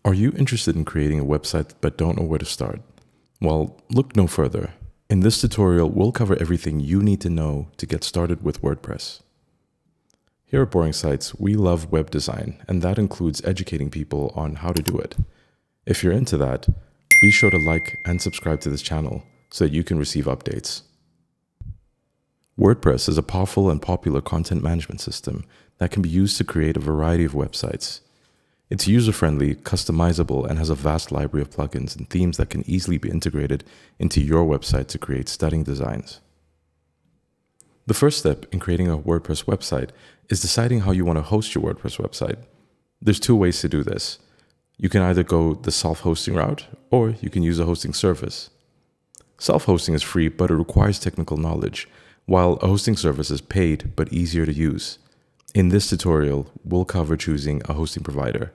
Are you interested in creating a website but don't know where to start? Well, look no further. In this tutorial, we'll cover everything you need to know to get started with WordPress. Here at Boring Sites, we love web design, and that includes educating people on how to do it. If you're into that, be sure to like and subscribe to this channel so that you can receive updates. WordPress is a powerful and popular content management system that can be used to create a variety of websites. It's user-friendly, customizable, and has a vast library of plugins and themes that can easily be integrated into your website to create stunning designs. The first step in creating a WordPress website is deciding how you want to host your WordPress website. There's two ways to do this. You can either go the self-hosting route, or you can use a hosting service. Self-hosting is free, but it requires technical knowledge, while a hosting service is paid but easier to use. In this tutorial, we'll cover choosing a hosting provider.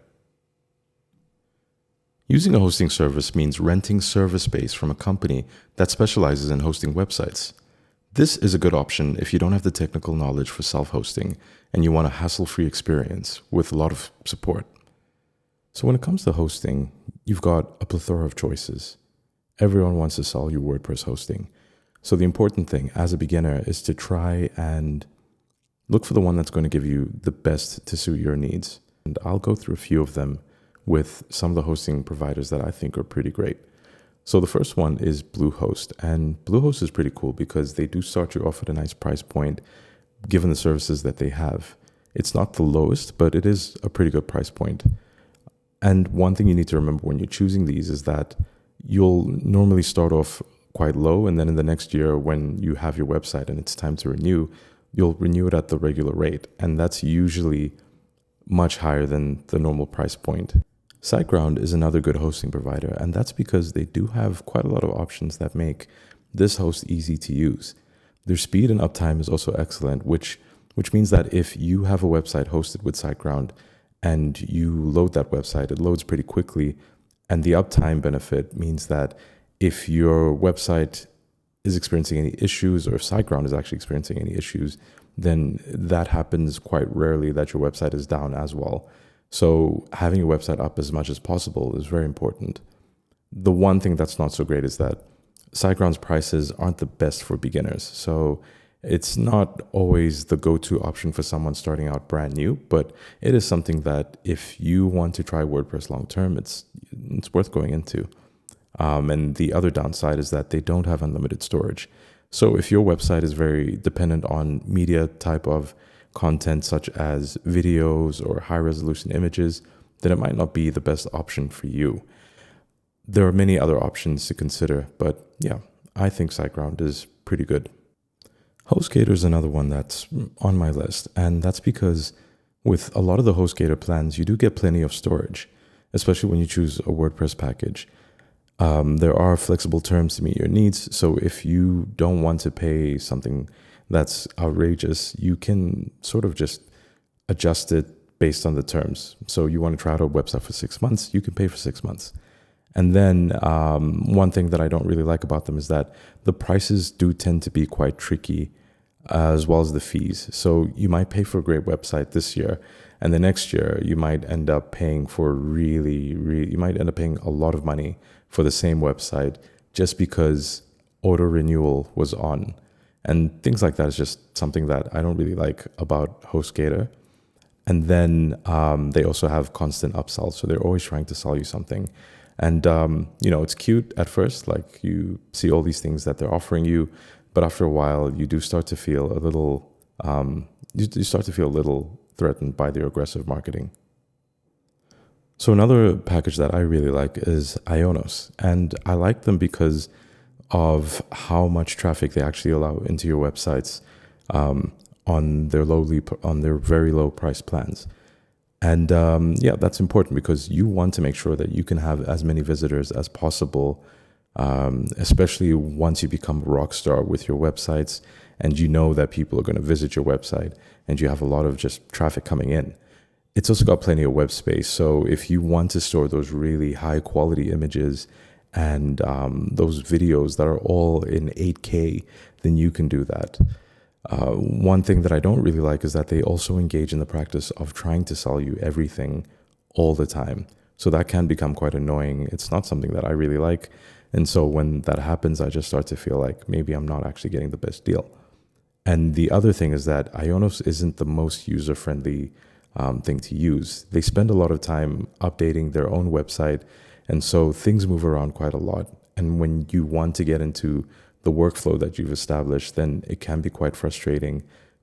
Using a hosting service means renting server space from a company that specializes in hosting websites. This is a good option if you don't have the technical knowledge for self-hosting and you want a hassle-free experience with a lot of support. So when it comes to hosting, you've got a plethora of choices. Everyone wants to sell you WordPress hosting. So the important thing as a beginner is to try and look for the one that's going to give you the best to suit your needs. And I'll go through a few of them with some of the hosting providers that I think are pretty great. So the first one is Bluehost. And Bluehost is pretty cool because they do start you off at a nice price point given the services that they have. It's not the lowest, but it is a pretty good price point. And one thing you need to remember when you're choosing these is that you'll normally start off quite low, and then in the next year when you have your website and it's time to renew, you'll renew it at the regular rate, and that's usually much higher than the normal price point. SiteGround is another good hosting provider, and that's because they do have quite a lot of options that make this host easy to use. Their speed and uptime is also excellent, which means that if you have a website hosted with SiteGround and you load that website, it loads pretty quickly, and the uptime benefit means that if your website is experiencing any issues, or if SiteGround is actually experiencing any issues, then that happens quite rarely that your website is down as well. So having your website up as much as possible is very important. The one thing that's not so great is that SiteGround's prices aren't the best for beginners. So it's not always the go-to option for someone starting out brand new, but it is something that if you want to try WordPress long-term, it's worth going into. And the other downside is that they don't have unlimited storage. So if your website is very dependent on media type of content, such as videos or high resolution images, then it might not be the best option for you. There are many other options to consider, but yeah, I think SiteGround is pretty good. HostGator is another one that's on my list, and that's because with a lot of the HostGator plans, you do get plenty of storage, especially when you choose a WordPress package. There are flexible terms to meet your needs. So if you don't want to pay something that's outrageous, you can sort of just adjust it based on the terms. So you want to try out a website for 6 months, you can pay for 6 months. And then one thing that I don't really like about them is that the prices do tend to be quite tricky, as well as the fees. So you might pay for a great website this year, and the next year you might end up paying for you might end up paying a lot of money for the same website just because auto renewal was on. And things like that is just something that I don't really like about HostGator. And then they also have constant upsells. So they're always trying to sell you something. And, it's cute at first, like you see all these things that they're offering you, but after a while you do start to feel a little, threatened by their aggressive marketing. So another package that I really like is Ionos, and I like them because of how much traffic they actually allow into your websites on their very low price plans. And that's important because you want to make sure that you can have as many visitors as possible, especially once you become a rock star with your websites and you know that people are going to visit your website and you have a lot of just traffic coming in. It's also got plenty of web space. So if you want to store those really high quality images and those videos that are all in 8K, then you can do that. One thing that I don't really like is that they also engage in the practice of trying to sell you everything all the time. So that can become quite annoying. It's not something that I really like. And so when that happens, I just start to feel like maybe I'm not actually getting the best deal. And the other thing is that Ionos isn't the most user-friendly thing to use. They spend a lot of time updating their own website, and so things move around quite a lot. And when you want to get into the workflow that you've established, then it can be quite frustrating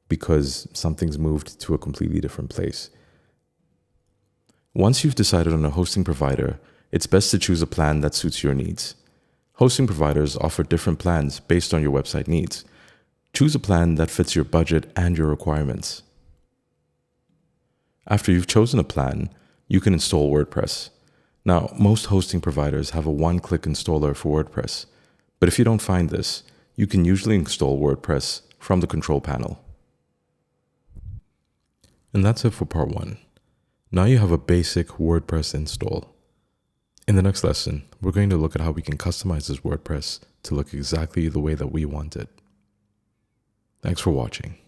because something's moved to a completely different place. Once you've decided on a hosting provider, it's best to choose a plan that suits your needs. Hosting providers offer different plans based on your website needs. Choose a plan that fits your budget and your requirements. After you've chosen a plan, you can install WordPress. Now, most hosting providers have a one-click installer for WordPress, but if you don't find this, you can usually install WordPress from the control panel. And that's it for part 1. Now you have a basic WordPress install. In the next lesson, we're going to look at how we can customize this WordPress to look exactly the way that we want it. Thanks for watching.